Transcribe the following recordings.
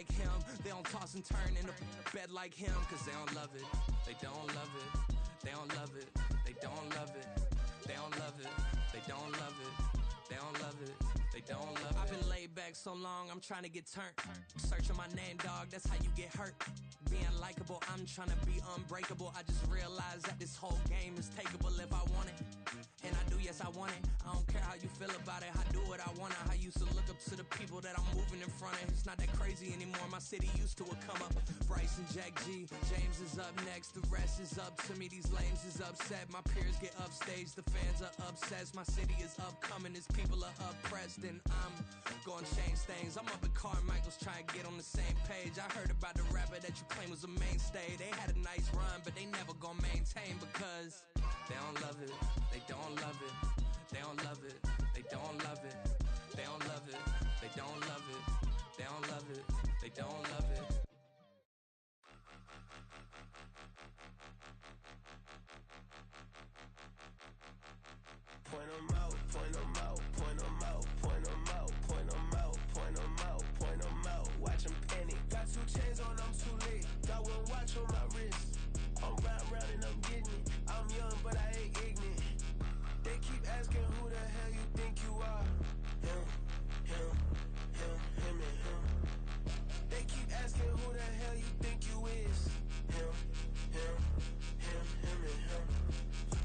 like him. They don't toss and turn in a bed like him, cause they don't love it. They don't love it. They don't love it. They don't love it. They don't love it. They don't love it. They don't love it. They don't love it. I've been laid back so long, I'm trying to get turned. Searching my name, dog, that's how you get hurt. Being likable, I'm trying to be unbreakable. I just realized that this whole game is takeable if I want it. And I do, yes, I want it. I don't care how you feel about it. I do what I want to. I used to look up to the people that I'm moving in front of. It's not that crazy anymore. My city used to come up. Bryce and Jack G. James is up next. The rest is up to me. These lames is upset. My peers get upstage. The fans are obsessed. My city is upcoming. These people are oppressed. And I'm gonna change things. I'm up at Carmichael's trying to get on the same page. I heard about the rapper that you claim was a mainstay. They had a nice run, but they never gonna maintain because they don't love it. They don't love it. They don't love it. They don't love it. They don't love it. They don't love it. They don't love it. They don't love it. Point 'em out, point 'em out, point 'em out, point 'em out, point 'em out, point 'em out, point 'em out. Watch 'em panic. Got 2 chains on, I'm too late. Got 1 watch on my wrist. I'm round and I'm getting it. I'm young, but I ain't ignorant. They keep asking who the hell you think you are. Him, him, him, him and him. They keep asking who the hell you think you is. Him, him, him, him and him.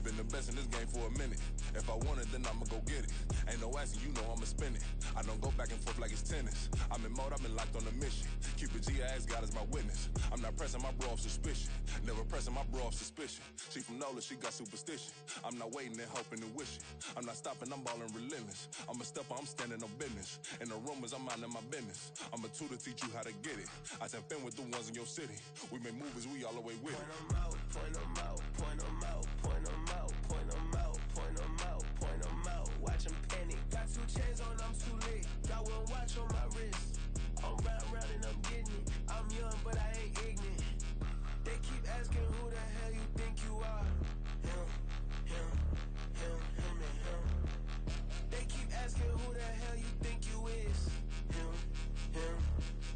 Been the best in this game for a minute. If I want it, then I'ma go get it. Ain't no asking, you know I'ma spin it. I don't go back and forth like it's tennis. I'm in mode, I've been locked on a mission. Cupid G, I ask God as my witness. I'm not pressing my bro off suspicion. Never pressing my bro off suspicion. She from NOLA, she got superstition. I'm not waiting and hoping and wishing. I'm not stopping, I'm balling relentless. I'm a stepper, I'm standing on business. In the rumors, I'm minding my business. I'm a tutor, teach you how to get it. I tap in with the ones in your city. We make movies, we all the way with it. Point 'em out, point 'em out, point 'em out, point 'em out, point 'em out, point 'em out, point 'em out. Watch 'em panic. Got 2 chains on, I'm too late. Got 1 watch on my wrist. I'm round and I'm getting it. I'm young, but I ain't ignorant. They keep asking who the hell you think you are. Him, him, him, him and him. They keep asking who the hell you think you is. Him, him,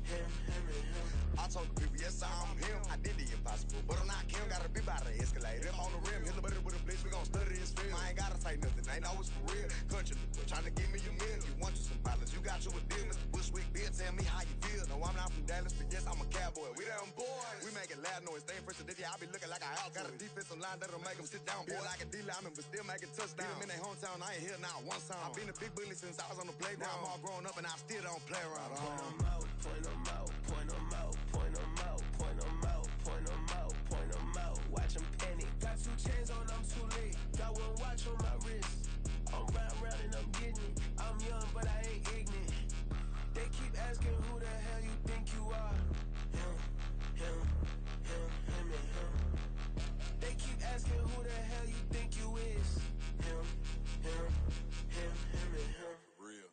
him, him and him. I told the people, yes, I'm him. I did the impossible, but I'm not Kim. Gotta be by the escalator. If on the rim, hit the butter with a blitz, we gon' study this film. I ain't gotta say nothing, ain't always for real. Country people trying to give me a meal. You want you some problems, you got you a deal. Mr. Bushwick, Bill, tell me how you feel. No, I'm not from Dallas, but yes, I'm a cowboy. We them boys. We making loud noise, staying fresh to this year. I be looking like I out. Got a defensive line that'll make them sit down. Feel like a D-lineman, but still making touchdowns. Beat them in their hometown, I ain't here now one time. I've been a big bully since I was on the playground. Now I'm all grown up and I still don't play around. Point 'em out, point 'em out, point 'em out, point 'em out, point 'em out, point 'em out, point 'em out. Watch 'em panic. Got 2 chains on, I'm too late. Got 1 watch on my wrist. I'm round and I'm getting it. I'm young, but I ain't ignorant. They keep asking who the hell you think you are. Him, him, him, him and him. They keep asking who the hell you think you is. Him, him, him, him and him. Real.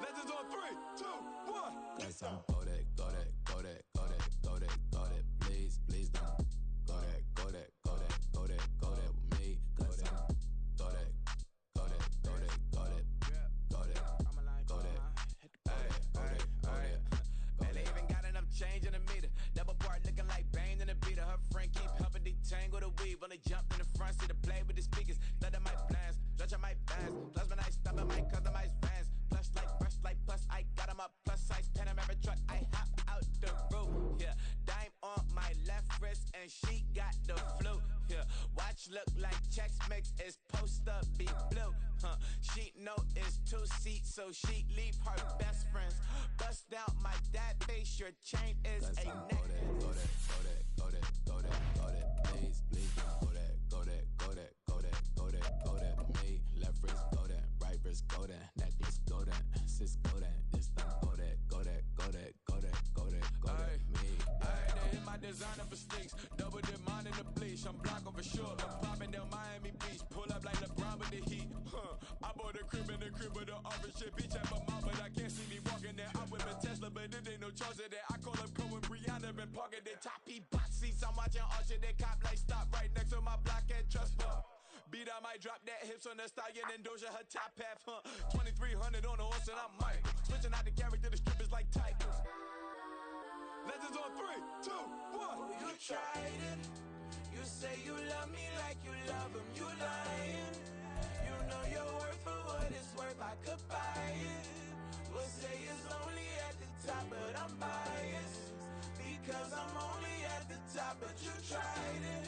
Legends on 3, 2, 1. Let's go that, go that, go that, go that, go that, go that. Please, please don't. Go that, go that, go that, go that, go that with me. Go that, go that, go that, go that, go that, go that, go that, go that. Man, they even got enough change in the meter. Double part looking like Bane in the beater. Her friend keep helping detangle the weave. When they jumped in the front seat to play with the speakers. Let my plans, stretch on my bands. Plus when I stop at my customized vans. Plus like brush like plus I got 'em up. Plus size Panamera truck. I hop out the roof. Yeah, dime on my left wrist and she got the flu. Yeah, watch look like Chex Mix is post up be blue. She know it's 2 seats, so she leave her best friends. Bust out my dad face. Your chain is a neck. Go that, go that, go that, go that, go that. Please, please don't. Go that, go that, go that, go that, go that, go that. Me, left wrist, go that, right wrist, go that, necklace, go that, sis, go that, this time, go that, go that, go that, go that, go that, go that. Me. Ayy, they hit my designer for sneaks. Double dip mine in the bleach. I'm blocking for sure. I'm popping down Miami Beach. Pull up like LeBron with the heat. I bought a crib in the crib with the office shit. Beach at my mom, but I can't see me walking there. I'm with a Tesla, but it ain't no charge of that. I call up Cohen, Brianna, been parking the top. He box seats. I'm watching Archer. They cop like stop right next to my block at Trust Fund. beat, I might drop that hips on the stallion and Doja her top half, 2300 on the horse and I'm Michael. Switching out the character, the strippers like titles. Legends on 3, 2, 1. Oh, you tried it. You say you love me like you love him. You lying. You know your worth for what it's worth. I could buy it. We'll say it's only at the top, but I'm biased. Because I'm only at the top, but you tried it.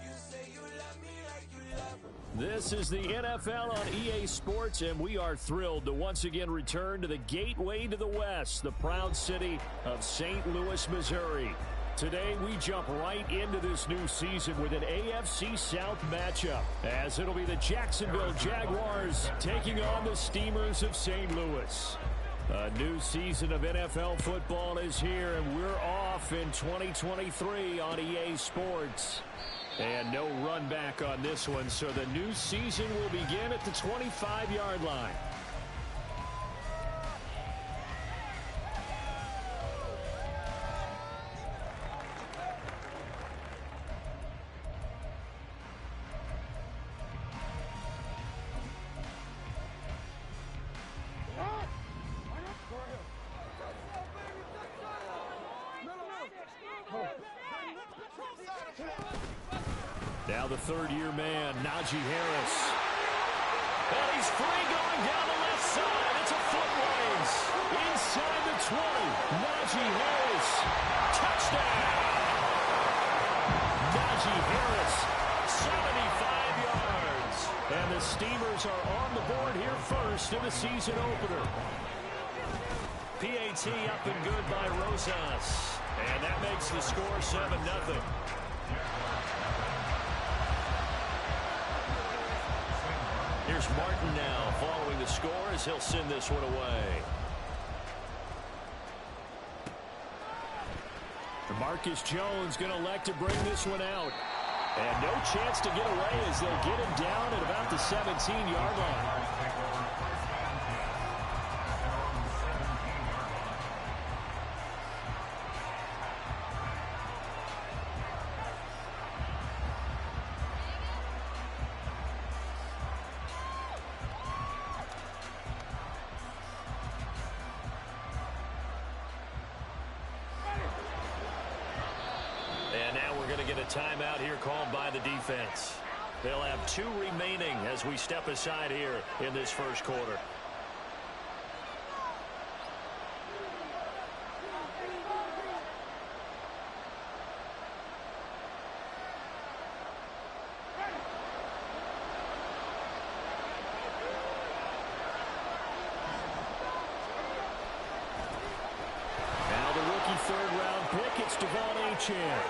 You say you love me like you love him. This is the NFL on EA Sports, and we are thrilled to once again return to the gateway to the West, the proud city of St. Louis, Missouri. Today, we jump right into this new season with an AFC South matchup, as it'll be the Jacksonville Jaguars taking on the Steamers of St. Louis. A new season of NFL football is here, and we're off in 2023 on EA Sports. And no run back on this one, so the new season will begin at the 25-yard line. Now the third-year man, Najee Harris. And he's free going down the left side. It's a foot race. Inside the 20. Najee Harris. Touchdown. Najee Harris, 75 yards. And the Steamers are on the board here first in the season opener. PAT up and good by Rosas. And that makes the score 7-0. Here's Martin now following the score as he'll send this one away. Marcus Jones going to elect to bring this one out. And no chance to get away as they'll get him down at about the 17-yard line. Timeout here called by the defense. They'll have 2 remaining as we step aside here in this first quarter. Now the rookie third-round pick, it's Devon Achane.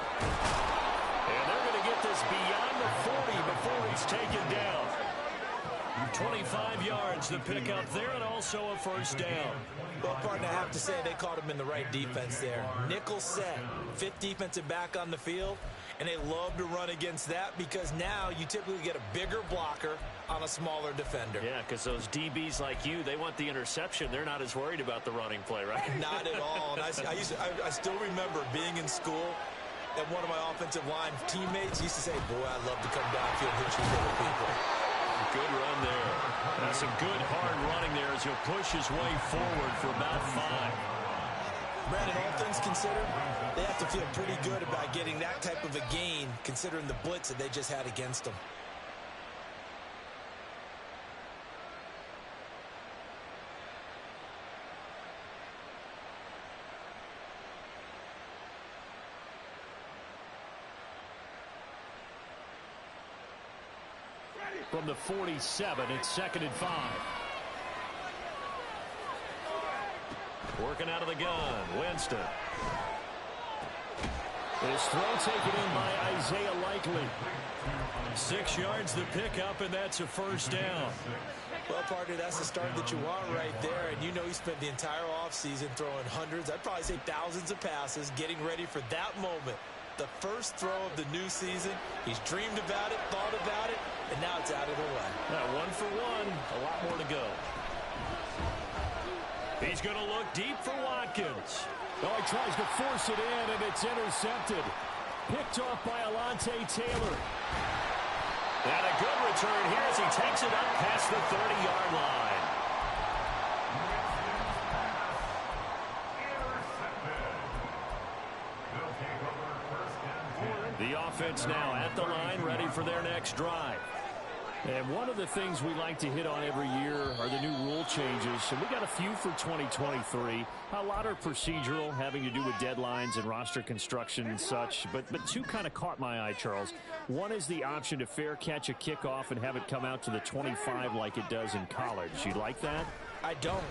And they're going to get this beyond the 40 before he's taken down. 25 yards, the pickup there, and also a first down. Well, partner, I have to say they caught him in the right defense there. Nickel set, 5th defensive back on the field, and they love to run against that because now you typically get a bigger blocker on a smaller defender. Yeah, because those DBs like you, they want the interception. They're not as worried about the running play, right? Not at all. And I still remember being in school, and one of my offensive line teammates used to say, boy, I'd love to come downfield and hit you little people. Good run there. That's some good hard running there as he'll push his way forward for about 5. Brandon, all things considered, they have to feel pretty good about getting that type of a gain considering the blitz that they just had against them. From the 47, it's 2nd and 5. Working out of the gun, Winston. His throw taken in by Isaiah Likely. 6 yards the pickup, and that's a first down. Well, partner, that's the start that you want right there. And you know he spent the entire offseason throwing hundreds, I'd probably say thousands of passes, getting ready for that moment. The first throw of the new season. He's dreamed about it, thought about it, and now it's out of the way. Now 1 for 1, a lot more to go. He's going to look deep for Watkins. Oh, he tries to force it in, and it's intercepted. Picked off by Alontae Taylor. And a good return here as he takes it up past the 30-yard line. The offense now at the line, ready for their next drive. And one of the things we like to hit on every year are the new rule changes. And we got a few for 2023. A lot are procedural, having to do with deadlines and roster construction and such. But two kind of caught my eye, Charles. One is the option to fair catch a kickoff and have it come out to the 25 like it does in college. You like that? I don't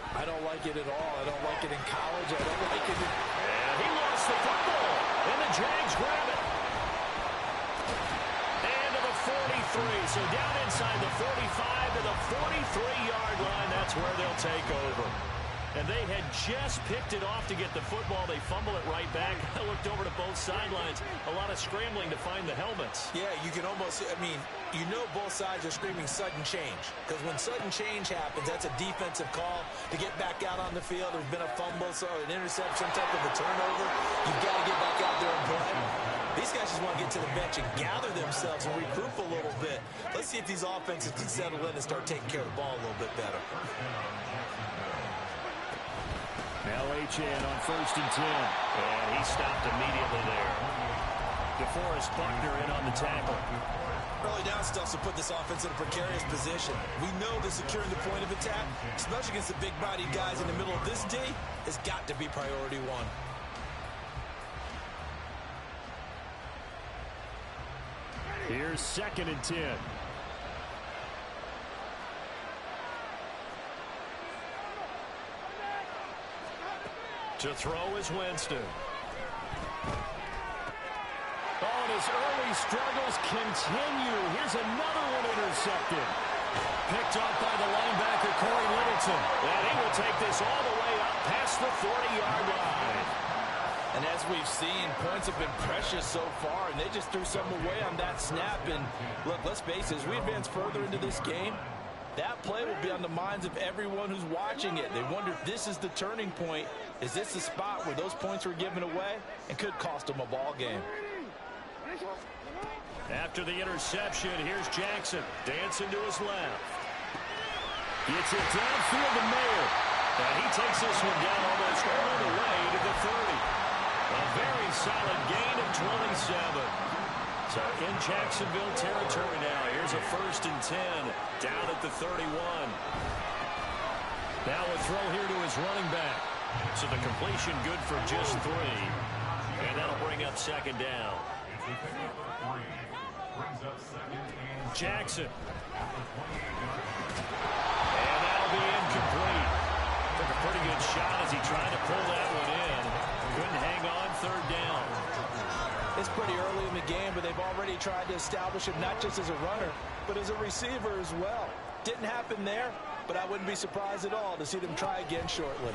like it at all. I don't like it in college. I don't like it in... And he lost the football. And the Jags grab it. 43, so down inside the 45 to the 43-yard line. That's where they'll take over. And they had just picked it off to get the football. They fumble it right back. I looked over to both sidelines. A lot of scrambling to find the helmets. Yeah, you can almost, both sides are screaming sudden change. Because when sudden change happens, that's a defensive call to get back out on the field. There's been a fumble, so an interception, some type of a turnover. You've got to get back out there and play. These guys just want to get to the bench and gather themselves and regroup a little bit. Let's see if these offenses can settle in and start taking care of the ball a little bit better. Now Achane on 1st and 10. And he stopped immediately there. DeForest Buckner in on the tackle. Early down stuff to put this offense in a precarious position. We know that securing the point of attack, especially against the big-bodied guys in the middle of this D, has got to be priority one. Here's 2nd and 10. To throw is Winston. Oh, and his early struggles continue. Here's another one intercepted. Picked up by the linebacker, Corey Littleton. And he will take this all the way up past the 40-yard line. And as we've seen, points have been precious so far, and they just threw some away on that snap. And look, let's face it, as we advance further into this game, that play will be on the minds of everyone who's watching it. They wonder if this is the turning point. Is this the spot where those points were given away and could cost them a ball game? After the interception, here's Jackson dancing to his left. Gets it downfield to Mayer. And he takes this one down almost all the way to the 30. A very solid gain of 27. So in Jacksonville territory now. Here's a 1st and 10 down at the 31. Now a throw here to his running back. So the completion good for just 3. And that'll bring up 2nd down. Jackson. And that'll be incomplete. Took a pretty good shot as he tried to pull that one in. Couldn't hang on 3rd down. It's pretty early in the game, but they've already tried to establish him not just as a runner, but as a receiver as well. Didn't happen there, but I wouldn't be surprised at all to see them try again shortly.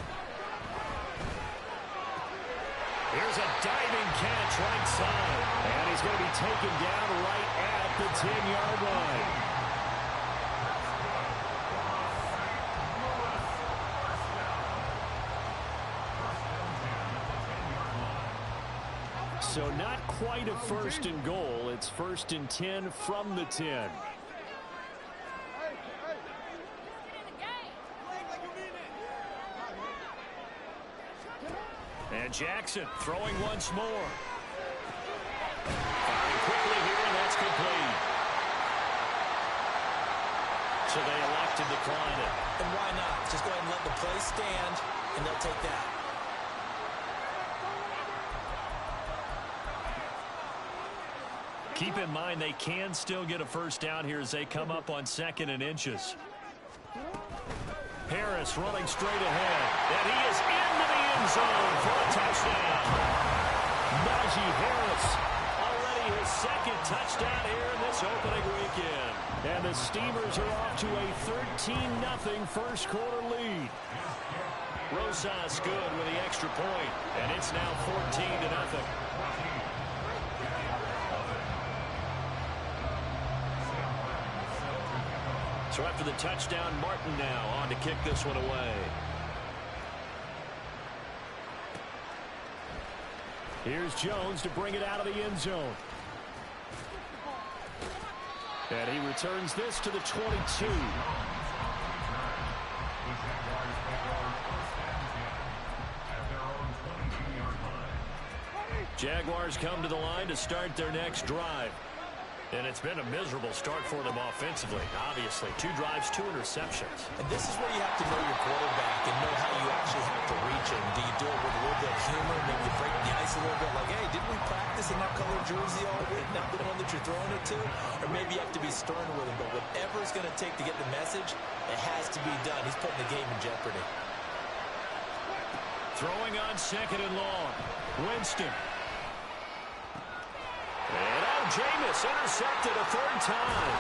Here's a diving catch right side. And he's going to be taken down right at the 10-yard line. So not quite a 1st and goal. It's 1st and 10 from the 10. And Jackson throwing once more. Firing quickly here, and that's complete. So they elect to decline it. And why not? Just go ahead and let the play stand, and they'll take that. Keep in mind they can still get a 1st down here as they come up on 2nd and inches. Harris running straight ahead. And he is into the end zone for a touchdown. Najee Harris, already his 2nd touchdown here in this opening weekend. And the Steamers are off to a 13-0 first quarter lead. Rosas good with the extra point, and it's now 14-0. So after the touchdown, Martin now on to kick this one away. Here's Jones to bring it out of the end zone. And he returns this to the 22. Jaguars come to the line to start their next drive. And it's been a miserable start for them offensively. Obviously, 2 drives, 2 interceptions. And this is where you have to know your quarterback and know how you actually have to reach him. Do you do it with a little bit of humor, maybe you break the ice a little bit, like, hey, didn't we practice in that color jersey all week, not the one that you're throwing it to? Or maybe you have to be stern with him, but whatever it's going to take to get the message, it has to be done. He's putting the game in jeopardy. Throwing on 2nd and long. Winston. And Jameis intercepted a 3rd time.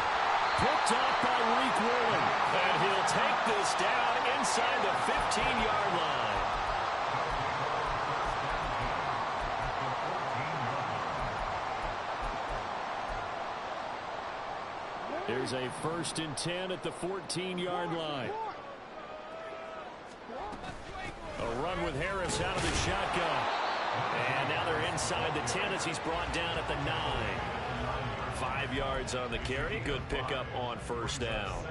Picked off by Reek Willing. And he'll take this down inside the 15-yard line. Here's a 1st and 10 at the 14-yard line. A run with Harris out of the shotgun. And now they're inside the 10 as he's brought down at the 9. 5 yards on the carry. Good pickup on 1st down.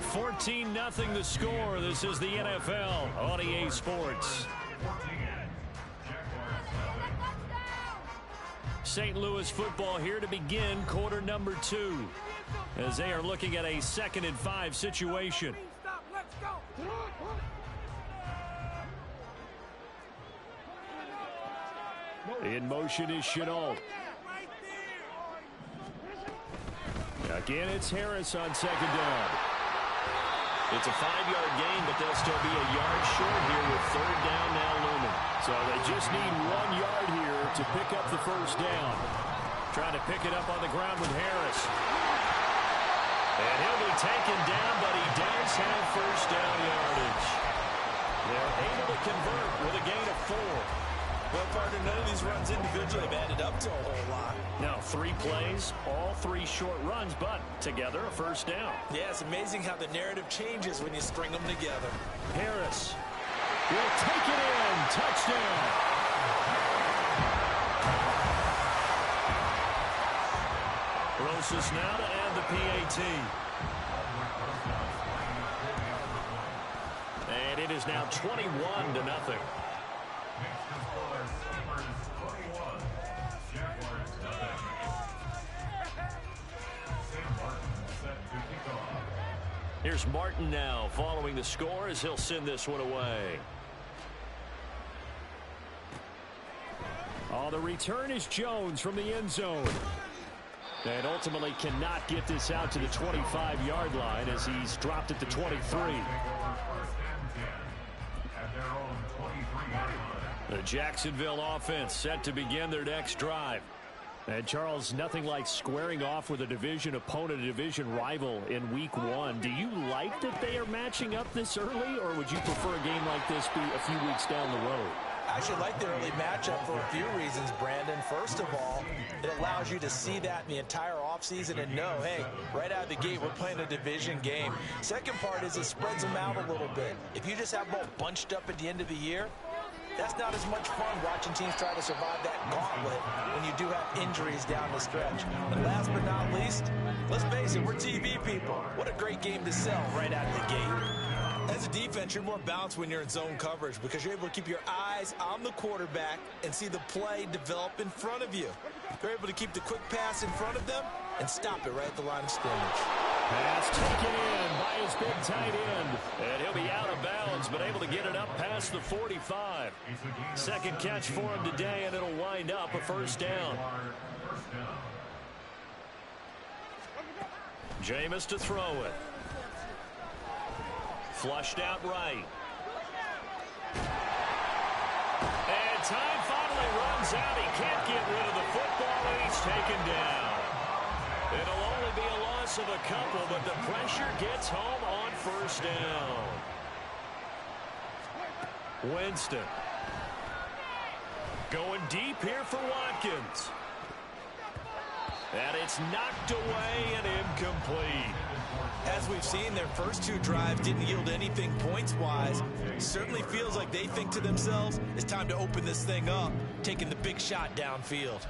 $14-0 the score. This is the NFL on EA Sports. St. Louis football here to begin quarter number 2 as they are looking at a 2nd and 5 situation. In motion is Chenault. Again, it's Harris on 2nd down. It's a 5-yard gain, but they'll still be a yard short here with 3rd down now looming. So they just need 1 yard here to pick up the 1st down. Trying to pick it up on the ground with Harris. And he'll be taken down, but he does have 1st down yardage. They're able to convert with a gain of 4. Well, partner, none of these runs individually have added up to a whole lot. Now 3 plays, all 3 short runs, but together a 1st down. Yeah, it's amazing how the narrative changes when you string them together. Harris will take it in. Touchdown. Rosas now to add the PAT. And it is now 21-0. Here's Martin now following the score as he'll send this one away. Oh, the return is Jones from the end zone. And ultimately cannot get this out to the 25-yard line as he's dropped at the 23. The Jacksonville offense set to begin their next drive. And, Charles, nothing like squaring off with a division opponent, a division rival in Week 1. Do you like that they are matching up this early, or would you prefer a game like this be a few weeks down the road? I actually like the early matchup for a few reasons, Brandon. First of all, it allows you to see that in the entire offseason and know, hey, right out of the gate, we're playing a division game. Second part is it spreads them out a little bit. If you just have them all bunched up at the end of the year, that's not as much fun watching teams try to survive that gauntlet when you do have injuries down the stretch. And last but not least, let's face it, we're TV people. What a great game to sell right out of the gate. As a defense, you're more balanced when you're in zone coverage because you're able to keep your eyes on the quarterback and see the play develop in front of you. They're able to keep the quick pass in front of them and stop it right at the line of scrimmage. Pass taken in by his big tight end. And he'll be out of bounds, but able to get it up past the 45. Second catch for him today, and it'll wind up a 1st down. Jameis to throw it. Flushed out right. And time finally runs out. He can't get rid of the football, and he's taken down. It'll only be a loss of a couple, but the pressure gets home on 1st down. Winston. Going deep here for Watkins. And it's knocked away and incomplete. As we've seen, their first two drives didn't yield anything points-wise. Certainly feels like they think to themselves, it's time to open this thing up, taking the big shot downfield.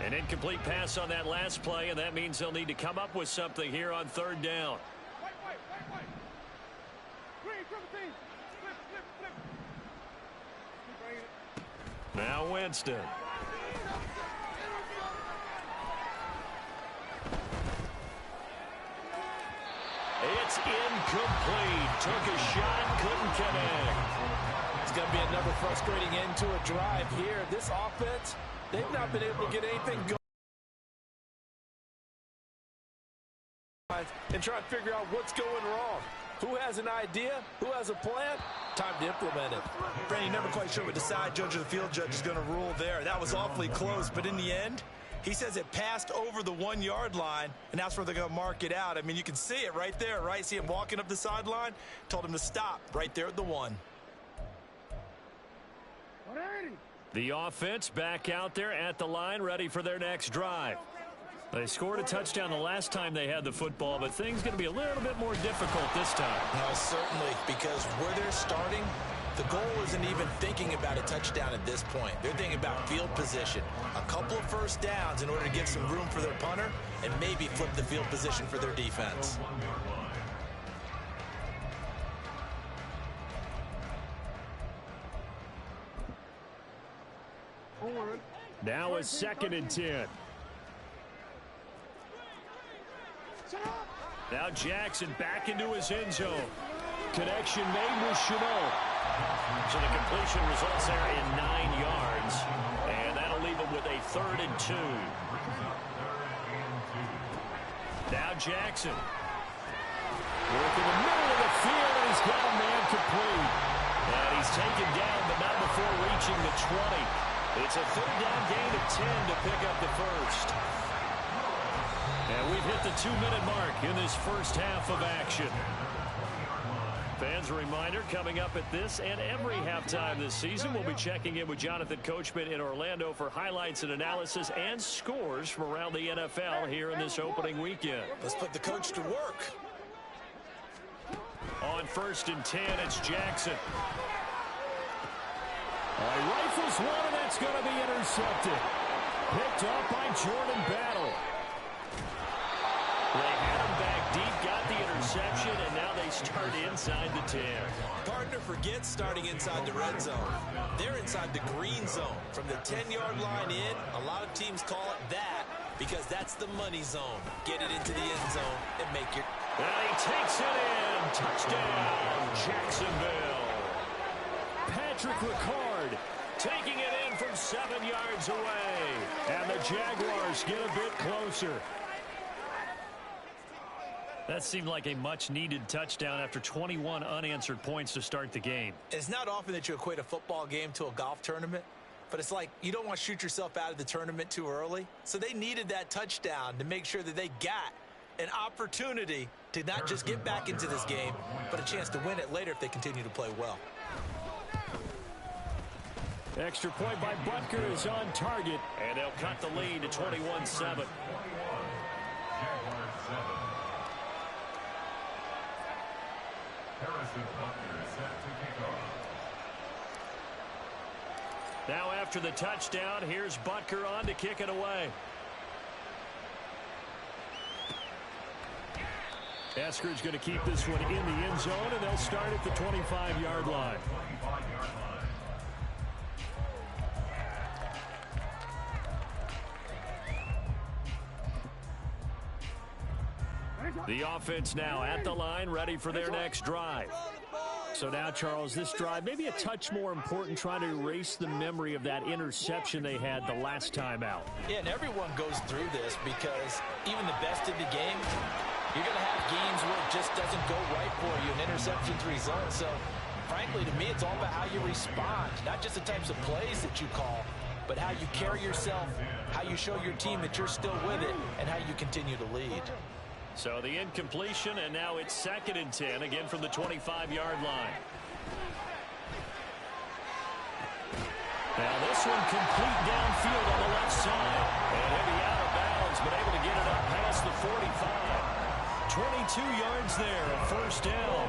An incomplete pass on that last play, and that means they'll need to come up with something here on third down. Now Winston. It's incomplete. Took a shot, couldn't connect. It's going to be another frustrating end to a drive here. This offense, they've not been able to get anything going and try and figure out what's going wrong. Who has an idea? Who has a plan? Time to implement it. Brandon, never quite sure what the side judge or the field judge is going to rule there. That was awfully close, but in the end, he says it passed over the 1 yard line, and that's where they're going to mark it out. I mean, you can see it right there, right? See him walking up the sideline? Told him to stop right there at the 1. The offense back out there at the line, ready for their next drive. They scored a touchdown the last time they had the football, but things going to be a little bit more difficult this time. No, certainly, because where they're starting, the goal isn't even thinking about a touchdown at this point. They're thinking about field position. A couple of first downs in order to give some room for their punter and maybe flip the field position for their defense. Now a 2nd and 10. Now Jackson back into his end zone. Connection made with Chenault. So the completion results there in 9 yards. And that'll leave him with a 3rd and 2. Now Jackson. Work in the middle of the field, and he's got a man complete. And he's taken down, but not before reaching the 20. It's a 3rd down gain of 10 to pick up the first. And we've hit the 2-minute mark in this first half of action. Fans, a reminder, coming up at this and every halftime this season, we'll be checking in with Jonathan Coachman in Orlando for highlights and analysis and scores from around the NFL here in this opening weekend. Let's put the coach to work. On 1st and 10, it's Jackson. He rifles one, and that's going to be intercepted. Picked up by Jordan Battle. They had him back deep, got the interception, and now they start inside the 10. Partner forgets starting inside the red zone. They're inside the green zone. From the 10-yard line in, a lot of teams call it that because that's the money zone. Get it into the end zone and make your... And he takes it in. Touchdown, Jacksonville. Patrick Ricard taking it in from 7 yards away. And the Jaguars get a bit closer. That seemed like a much-needed touchdown after 21 unanswered points to start the game. It's not often that you equate a football game to a golf tournament, but it's like you don't want to shoot yourself out of the tournament too early. So they needed that touchdown to make sure that they got an opportunity to not just get back into this game, but a chance to win it later if they continue to play well. Extra point by Butker is on target, and they'll cut the lead to 21-7. Now after the touchdown, here's Butker on to kick it away. Eskridge going to keep this one in the end zone, and they'll start at the 25-yard line. The offense now at the line, ready for their next drive. So now, Charles, this drive maybe a touch more important, trying to erase the memory of that interception they had the last time out. Yeah, and everyone goes through this because even the best in the game, you're going to have games where it just doesn't go right for you, an interception-free zone. So, frankly, to me, it's all about how you respond, not just the types of plays that you call, but how you carry yourself, how you show your team that you're still with it, and how you continue to lead. So the incompletion, and now it's 2nd and 10, again from the 25-yard line. Now this one complete downfield on the left side. And he'll be out of bounds, but able to get it up past the 45. 22 yards there, a first down.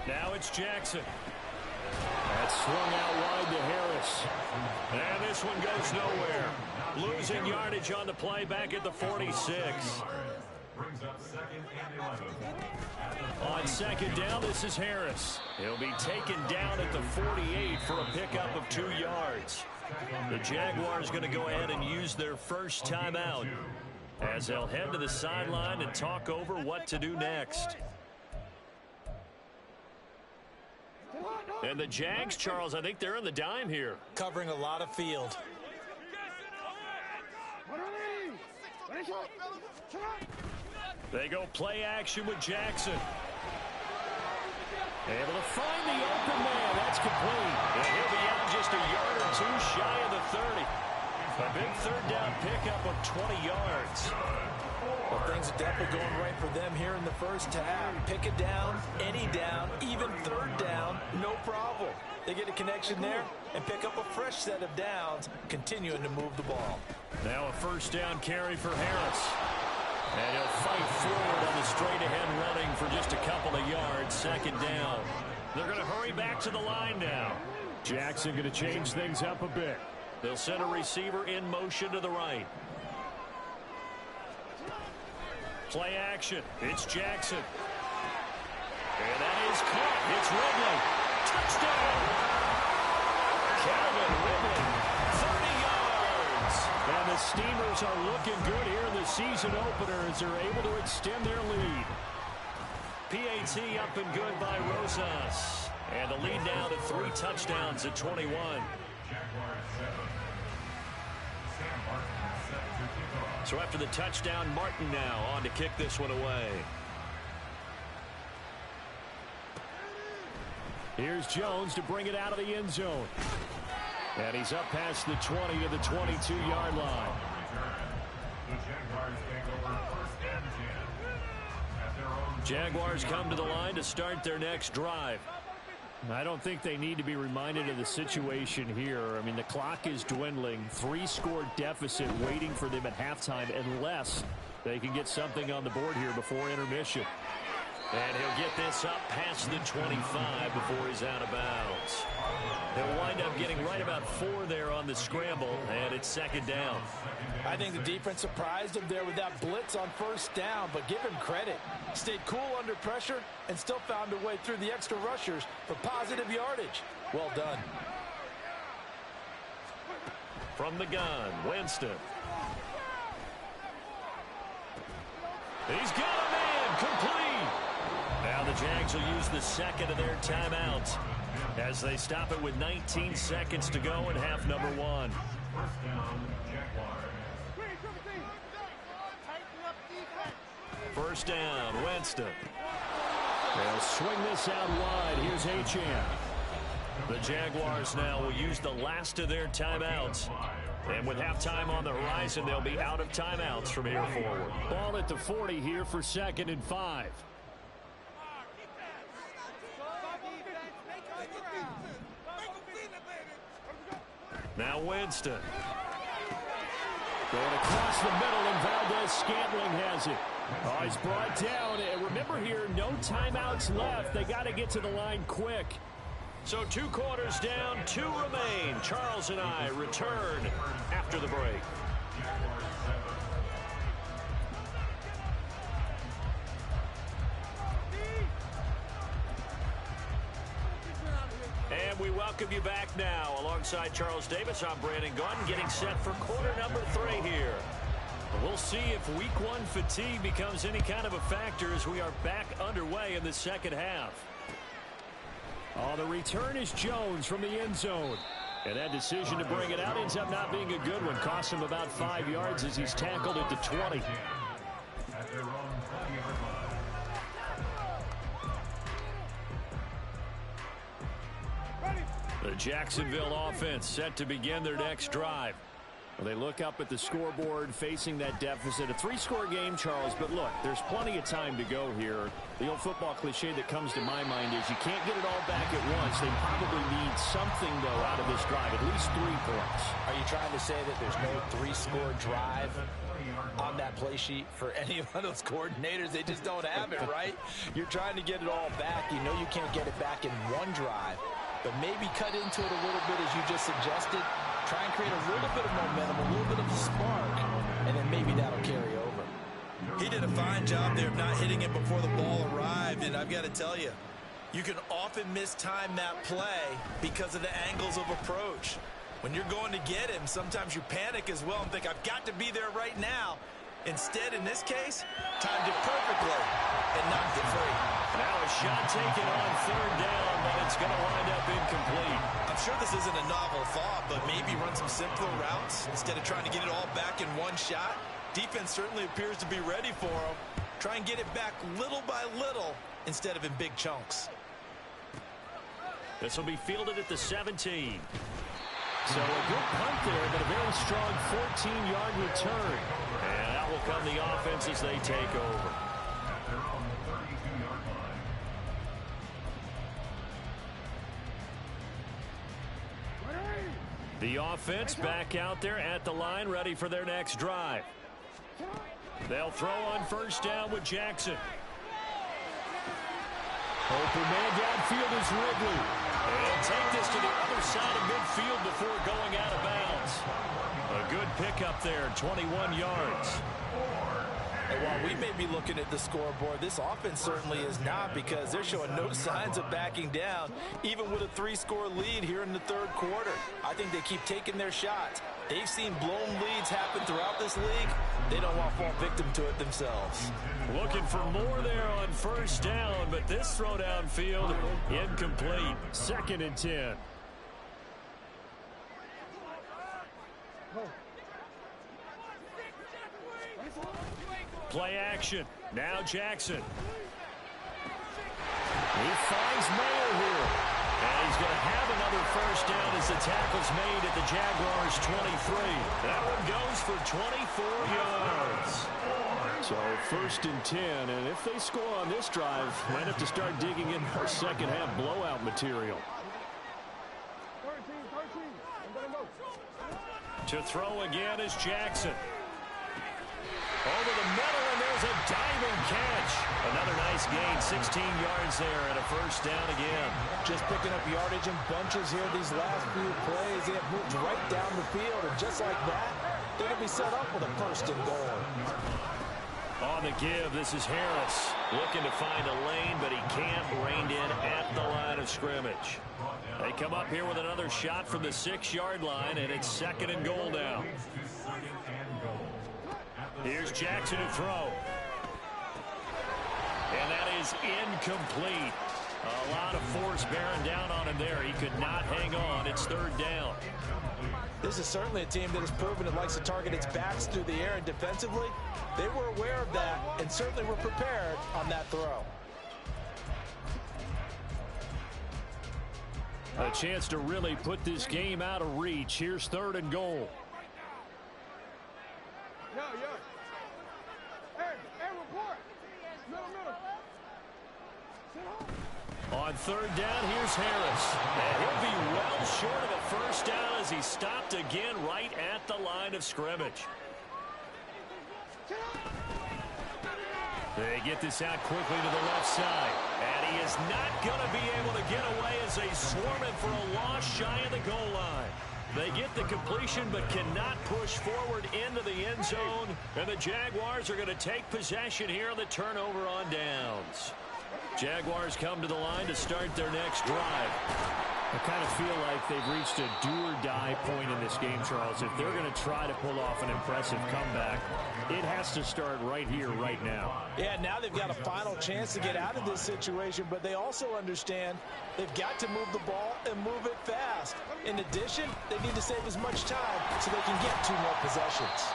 Now it's Jackson. That's swung out wide to Harris. And this one goes nowhere. Losing yardage on the play back at the 46. On 2nd down, this is Harris. He'll be taken down at the 48 for a pickup of 2 yards. The Jaguars going to go ahead and use their first timeout as they'll head to the sideline and talk over what to do next. And the Jags, Charles, I think they're in the dime here. Covering a lot of field. They go play action with Jackson. Able to find the open man. That's complete. And he'll be out just a yard or two shy of the 30. A big 3rd down pickup of 20 yards. Well, things are definitely going right for them here in the first half. Pick it down, any down, even 3rd down, no problem. They get a connection there and pick up a fresh set of downs, continuing to move the ball. Now a first down carry for Harris. And he'll fight forward on the straight-ahead running for just a couple of yards. 2nd down. They're going to hurry back to the line now. Jackson going to change things up a bit. They'll send a receiver in motion to the right. Play action. It's Jackson. And that is caught. It's Ridley. Touchdown. Calvin Ridley. 30 yards. And the Steamers are looking good here in the season opener as they're able to extend their lead. PAT up and good by Rosas. And the lead now to 3 touchdowns at 21. So after the touchdown, Martin now on to kick this one away. Here's Jones to bring it out of the end zone. And he's up past the 20 to the 22-yard line. Jaguars come to the line to start their next drive. I don't think they need to be reminded of the situation here. I mean, the clock is dwindling. 3-score deficit waiting for them at halftime unless they can get something on the board here before intermission. And he'll get this up past the 25 before he's out of bounds. He'll wind up getting right about 4 there on the scramble, and it's 2nd down. I think the defense surprised him there with that blitz on first down, but give him credit. Stayed cool under pressure and still found a way through the extra rushers for positive yardage. Well done. From the gun, Winston. He's got a man, complete. Now the Jags will use the 2nd of their timeouts as they stop it with 19 seconds to go in half number 1. First down, Winston. They'll swing this out wide. Here's Achane. The Jaguars now will use the last of their timeouts. And with halftime on the horizon, they'll be out of timeouts from here forward. Ball at the 40 here for 2nd and 5. Now Winston. Going across the middle, and Valdez-Scantling has it. Oh, he's brought down. And remember here, no timeouts left. They got to get to the line quick. So 2 quarters down, 2 remain. Charles and I return after the break. And we welcome you back now. Alongside Charles Davis, I'm Brandon Gunn, getting set for quarter number 3 here. We'll see if week 1 fatigue becomes any kind of a factor as we are back underway in the second half. Oh, the return is Jones from the end zone. And that decision to bring it out ends up not being a good one. Cost him about 5 yards as he's tackled at the 20. The Jacksonville offense set to begin their next drive. Well, they look up at the scoreboard facing that deficit. A 3-score game, Charles, but look, there's plenty of time to go here. The old football cliche that comes to my mind is you can't get it all back at once. They probably need something, though, out of this drive, at least 3 points. Are you trying to say that there's no 3-score drive on that play sheet for any of those coordinators? They just don't have it, right? You're trying to get it all back. You know you can't get it back in one drive, but maybe cut into it a little bit as you just suggested. Try and create a little bit of momentum, a little bit of a spark, and then maybe that'll carry over. He did a fine job there of not hitting it before the ball arrived, and I've got to tell you, you can often mistime that play because of the angles of approach. When you're going to get him, sometimes you panic as well and think, I've got to be there right now. Instead, in this case, timed it perfectly and knocked it free. Now a shot taken on 3rd down, but it's going to wind up incomplete. I'm sure this isn't a novel thought, but maybe run some simpler routes instead of trying to get it all back in one shot. Defense certainly appears to be ready for him. Try and get it back little by little instead of in big chunks. This will be fielded at the 17. So a good punt there, but a very strong 14-yard return. And out will come the offense as they take over. The offense back out there at the line, ready for their next drive. They'll throw on 1st down with Jackson. Open man downfield is Ridley. And take this to the other side of midfield before going out of bounds. A good pickup there, 21 yards. And while we may be looking at the scoreboard, this offense certainly is not, because they're showing no signs of backing down, even with a 3-score lead here in the 3rd quarter. I think they keep taking their shots. They've seen blown leads happen throughout this league. They don't want to fall victim to it themselves. Looking for more there on 1st down, but this throw downfield incomplete. 2nd and 10. Play action. Now Jackson. He finds Mayer here. And he's going to have another 1st down as the tackle's made at the Jaguars' 23. That one goes for 24 yards. So 1st and 10, and if they score on this drive, might have to start digging in our second half blowout material. To throw again is Jackson. Over the middle, and there's a diving catch. Another nice gain, 16 yards there, and a 1st down again. Just picking up yardage in bunches here these last few plays. They have moved right down the field, and just like that, they're going to be set up with a 1st and goal. On the give, this is Harris. Looking to find a lane, but he can't. Reined in at the line of scrimmage. They come up here with another shot from the 6-yard line, and it's 2nd and goal now. Here's Jackson to throw. And that is incomplete. A lot of force bearing down on him there. He could not hang on. It's 3rd down. This is certainly a team that has proven it likes to target its backs through the air, and defensively, they were aware of that and certainly were prepared on that throw. A chance to really put this game out of reach. Here's 3rd and goal. On 3rd down, here's Harris. And he'll be well short of a 1st down as he stopped again right at the line of scrimmage. They get this out quickly to the left side. And he is not going to be able to get away as they swarm him for a loss shy of the goal line. They get the completion but cannot push forward into the end zone. And the Jaguars are going to take possession here on the turnover on downs. Jaguars come to the line to start their next drive. I kind of feel like they've reached a do-or-die point in this game, Charles. If they're going to try to pull off an impressive comeback, it has to start right here, right now. Yeah, now they've got a final chance to get out of this situation, but they also understand they've got to move the ball and move it fast. In addition, they need to save as much time so they can get 2 more possessions.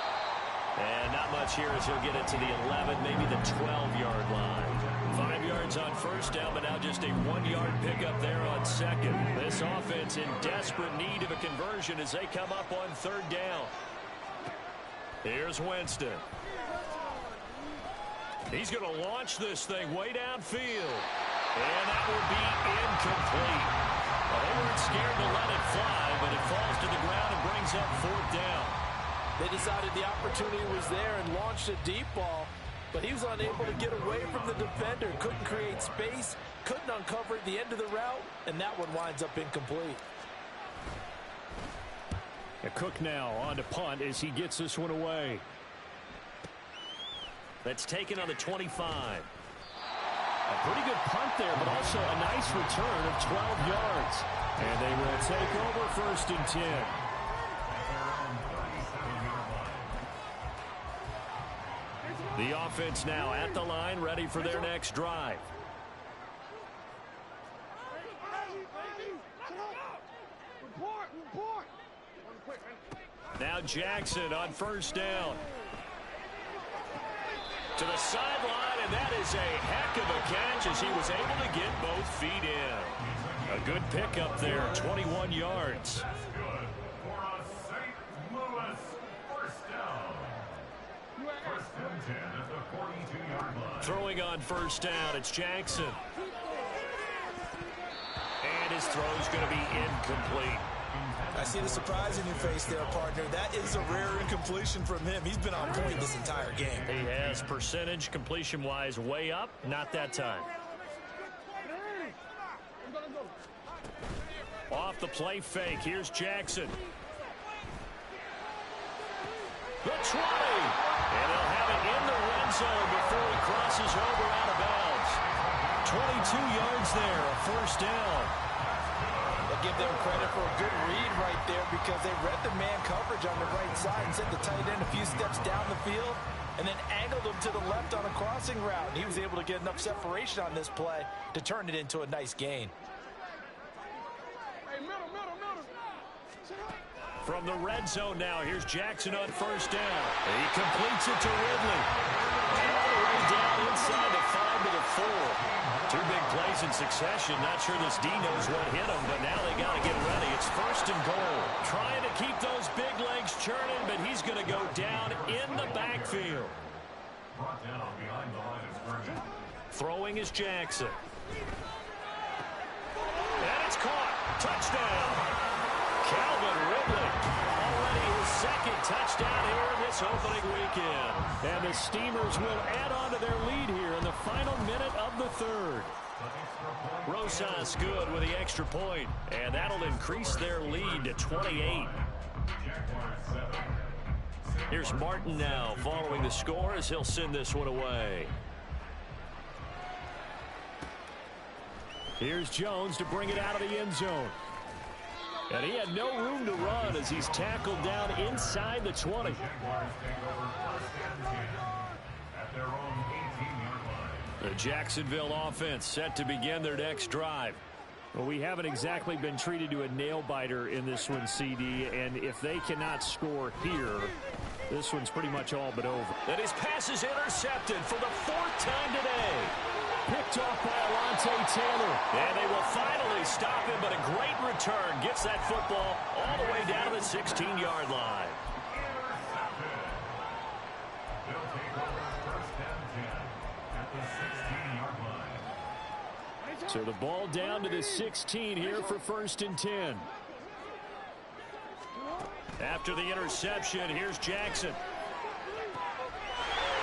And not much here as he'll get it to the 11, maybe the 12-yard line. 5 yards on 1st down, but now just a 1-yard pickup there on second. This offense in desperate need of a conversion as they come up on third down. Here's Winston. He's going to launch this thing way downfield. And that will be incomplete. Well, they weren't scared to let it fly, but it falls to the ground and brings up fourth down. They decided the opportunity was there and launched a deep ball, but he was unable to get away from the defender. Couldn't create space, couldn't uncover the end of the route, and that one winds up incomplete. Cook now on to punt as he gets this one away. That's taken on the 25. A pretty good punt there, but also a nice return of 12 yards. And they will take over first and 10. The offense now at the line, ready for their next drive. Now Jackson on first down. To the sideline, and that is a heck of a catch as he was able to get both feet in. A good pickup there, 21 yards. Throwing on first down, it's Jackson. And his throw's going to be incomplete. I see the surprise in your face there, partner. That is a rare incompletion from him. He's been on point this entire game. He has percentage completion-wise way up. Not that time. Off the play fake. Here's Jackson. The 20. And they'll have it in the red zone before he crosses over out of bounds. 22 yards there, a first down. Give them credit for a good read right there because they read the man coverage on the right side and sent the tight end a few steps down the field and then angled him to the left on a crossing route. And he was able to get enough separation on this play to turn it into a nice gain. From the red zone now, here's Jackson on first down. He completes it to Ridley. And all the way down inside the 5 to the 4. Two big plays in succession. Not sure this D knows what hit him, but now they got to get ready. It's first and goal. Trying to keep those big legs churning, but he's going to go down in the backfield. Throwing is Jackson. And it's caught. Touchdown. Calvin Ridley, already his second touchdown here in this opening weekend. And the Steamers will add on to their lead here in the final minute of the third. Rosas good with the extra point, and that'll increase their lead to 28. Here's Martin now following the score as he'll send this one away. Here's Jones to bring it out of the end zone. And he had no room to run as he's tackled down inside the 20. The Jacksonville offense set to begin their next drive. Well, we haven't exactly been treated to a nail-biter in this one, CD, and if they cannot score here, this one's pretty much all but over. And his pass is intercepted for the 4th time today. Picked off by Alontae Taylor. And they will finally stop him, but a great return gets that football all the way down to the 16-yard line. So the ball down to the 16 here for first and 10. After the interception, here's Jackson.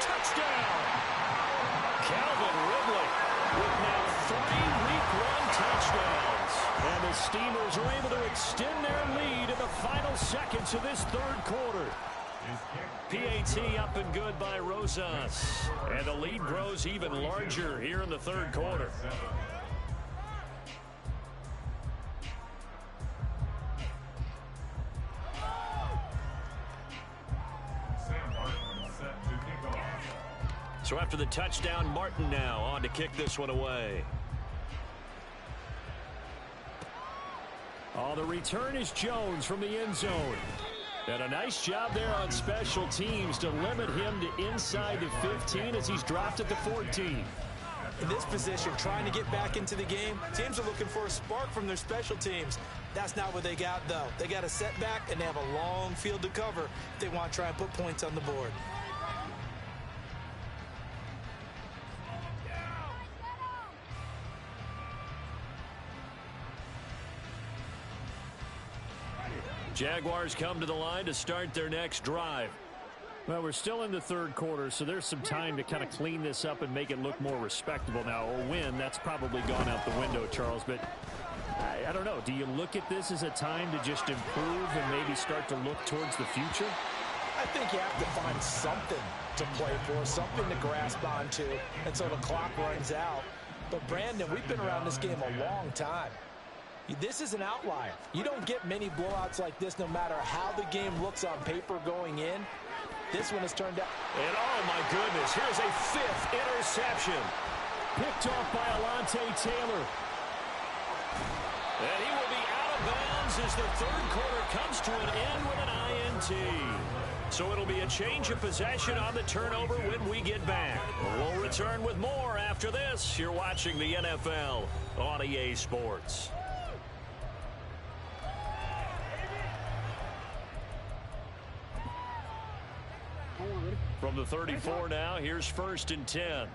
Touchdown! Calvin Ridley with now 3 Week 1 touchdowns. And the Steamers are able to extend their lead in the final seconds of this third quarter. PAT up and good by Rosas. And the lead grows even larger here in the third quarter. So after the touchdown, Martin now on to kick this one away. Oh, the return is Jones from the end zone. And a nice job there on special teams to limit him to inside the 15 as he's dropped at the 14. In this position, trying to get back into the game, teams are looking for a spark from their special teams. That's not what they got, though. They got a setback, and they have a long field to cover if they want to try and put points on the board. Jaguars come to the line to start their next drive. Well, we're still in the third quarter, so there's some time to kind of clean this up and make it look more respectable. Now, a win, that's probably gone out the window, Charles, but I don't know. Do you look at this as a time to just improve and maybe start to look towards the future? I think you have to find something to play for, something to grasp onto until the clock runs out. But, Brandon, we've been around this game a long time. This is an outlier. You don't get many blowouts like this no matter how the game looks on paper going in. This one has turned out. And oh my goodness, here's a 5th interception. Picked off by Alontae Taylor. And he will be out of bounds as the third quarter comes to an end with an INT. So it'll be a change of possession on the turnover when we get back. We'll return with more after this. You're watching the NFL on EA Sports. From the 34 now, here's 1st and 10.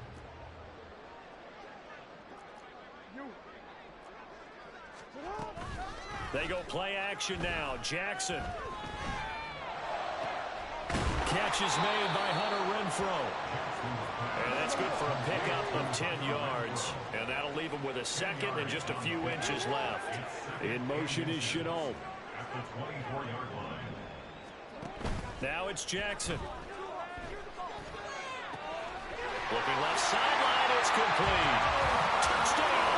They go play action now. Jackson. Catch is made by Hunter Renfrow. And that's good for a pickup of 10 yards. And that'll leave him with a second and just a few inches left. In motion is Chenault. Now it's Jackson. Looking left sideline, it's complete. Touchdown!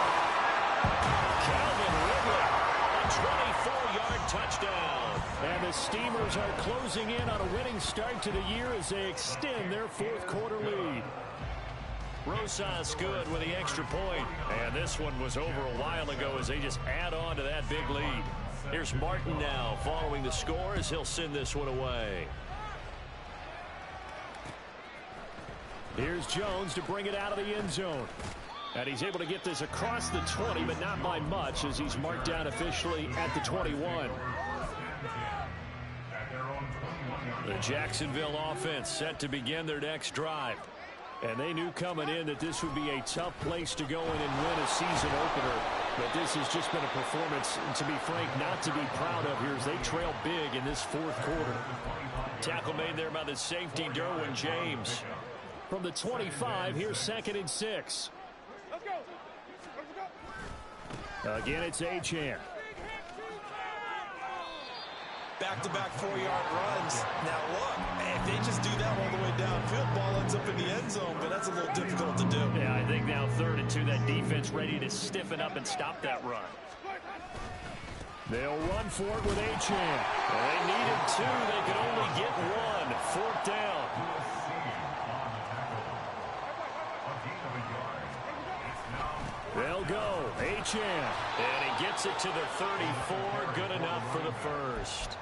Calvin Ridley, a 24-yard touchdown. And the Steamers are closing in on a winning start to the year as they extend their 4th quarter lead. Rosas good with the extra point. And this one was over a while ago as they just add on to that big lead. Here's Martin now following the score as he'll send this one away. Here's Jones to bring it out of the end zone. And he's able to get this across the 20, but not by much as he's marked down officially at the 21. The Jacksonville offense set to begin their next drive. And they knew coming in that this would be a tough place to go in and win a season opener. But this has just been a performance, to be frank, not to be proud of here as they trail big in this 4th quarter. Tackle made there by the safety, Derwin James. From the 25, here's 2nd and 6. Again, it's Achane. Back-to-back 4-yard runs. Now, look, if they just do that all the way downfield, ball ends up in the end zone, but that's a little difficult to do. Yeah, I think now 3rd and 2, that defense ready to stiffen up and stop that run. They'll run for it with Achane. They needed 2. They could only get 1. 4th down. They'll go. Achane. And he gets it to the 34. Good enough for the first.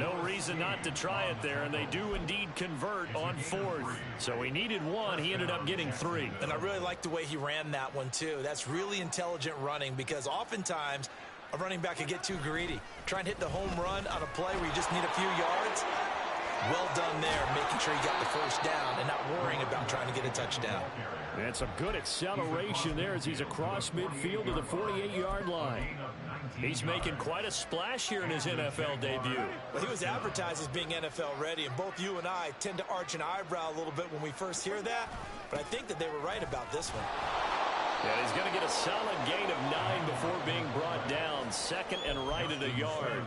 No reason not to try it there, and they do indeed convert on 4th. So he needed 1. He ended up getting 3. And I really like the way he ran that one, too. That's really intelligent running because oftentimes a running back can get too greedy. Try and hit the home run on a play where you just need a few yards. Well done there, making sure you got the first down and not worrying about trying to get a touchdown. And some good acceleration there as he's across midfield to the 48-yard line. He's making quite a splash here in his NFL debut. Well, he was advertised as being NFL ready, and both you and I tend to arch an eyebrow a little bit when we first hear that, but I think that they were right about this one. And he's going to get a solid gain of 9 before being brought down. 2nd and right at a yard.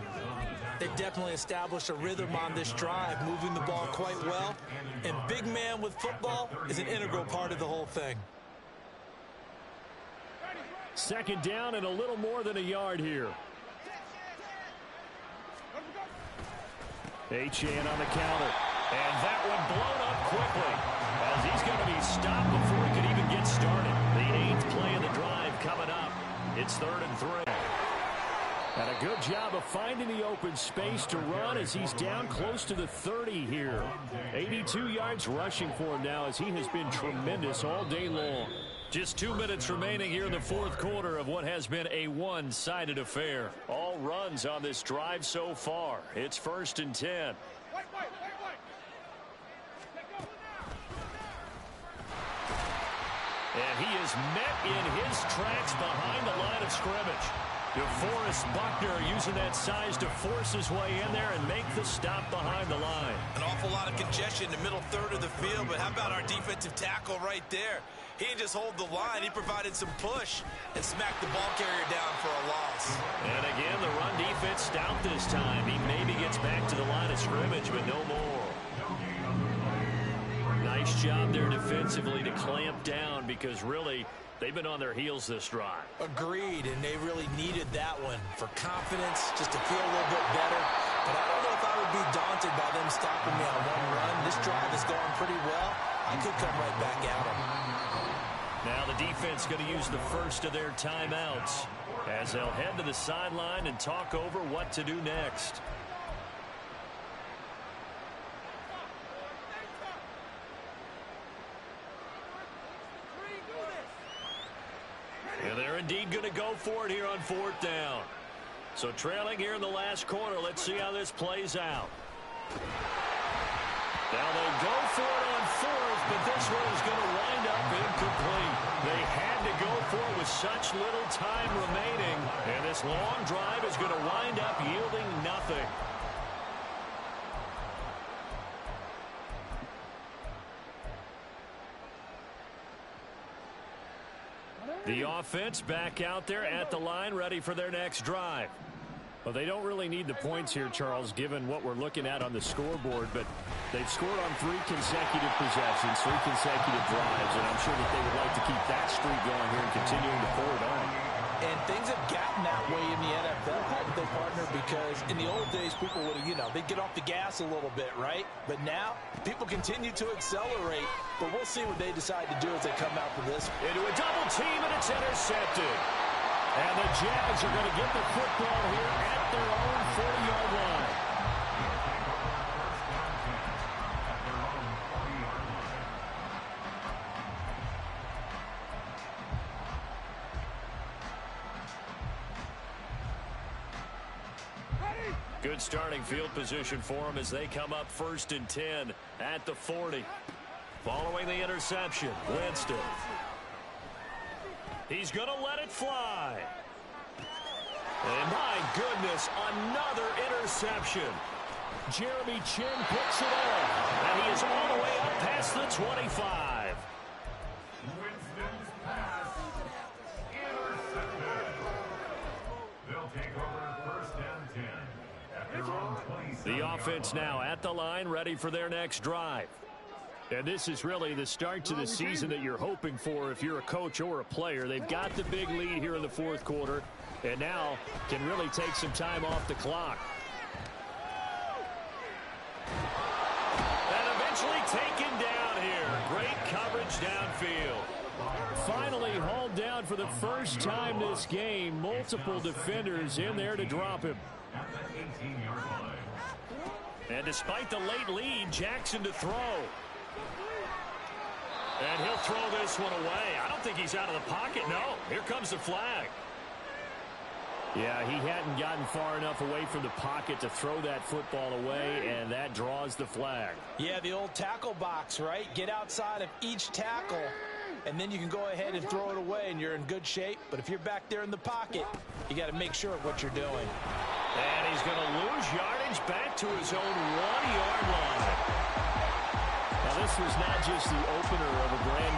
They've definitely established a rhythm on this drive, moving the ball quite well. And big man with football is an integral part of the whole thing. 2nd down and a little more than a yard here. Achane on the counter. And that one blown up quickly as he's going to be stopped before he could even get started. The 8th play of the drive coming up. It's 3rd and 3. And a good job of finding the open space to run as he's down close to the 30 here. 82 yards rushing for him now as he has been tremendous all day long. Just 2 minutes remaining here in the fourth quarter of what has been a one-sided affair. All runs on this drive so far. It's 1st and 10. And he is met in his tracks behind the line of scrimmage. DeForest Buckner using that size to force his way in there and make the stop behind the line. An awful lot of congestion in the middle third of the field, but how about our defensive tackle right there? He didn't just hold the line. He provided some push and smacked the ball carrier down for a loss. And again, the run defense stout this time. He maybe gets back to the line of scrimmage, but no more. Nice job there defensively to clamp down because really they've been on their heels this drive. Agreed, and they really needed that one for confidence, just to feel a little bit better. But I don't know if I would be daunted by them stopping me on one run. This drive is going pretty well. I could come right back at them. Now the defense going to use the first of their timeouts as they'll head to the sideline and talk over what to do next. And they're indeed going to go for it here on 4th down. So trailing here in the last quarter. Let's see how this plays out. Now they'll go for it on 4th, but this one is going to wind up incomplete. They had to go for it with such little time remaining, and this long drive is going to wind up yielding nothing. The offense back out there at the line, ready for their next drive. Well, they don't really need the points here, Charles, given what we're looking at on the scoreboard, but they've scored on 3 consecutive possessions, 3 consecutive drives, and I'm sure that they would like to keep that streak going here and continuing to forward on. And things have gotten that way in the NFL, haven't they, partner? Because in the old days, people would have, they'd get off the gas a little bit, right? But now, people continue to accelerate, but we'll see what they decide to do as they come out for this. Into a double team, and it's intercepted. And the Jags are going to get the football here at their own 40-yard line. Good starting field position for them as they come up 1st and 10 at the 40. Following the interception, Winston. He's going to let it fly. And my goodness, another interception. Jeremy Chin picks it up, and he is all the way up past the 25. Winston's pass intercepted. They'll take over 1st and 10 at their own 27. The offense now at the line, ready for their next drive. And this is really the start to the season that you're hoping for if you're a coach or a player. They've got the big lead here in the 4th quarter, and now can really take some time off the clock. And eventually taken down here. Great coverage downfield. Finally hauled down for the first time this game. Multiple defenders in there to drop him. At the 18-yard line. And despite the late lead, Jackson to throw. And he'll throw this one away. I don't think he's out of the pocket. No, here comes the flag. Yeah, he hadn't gotten far enough away from the pocket to throw that football away, and that draws the flag. Yeah, the old tackle box, right? Get outside of each tackle, and then you can go ahead and throw it away, and you're in good shape. But if you're back there in the pocket, you got to make sure of what you're doing. And he's going to lose yardage back to his own 1-yard line. Now, this was not just the opener of a brand new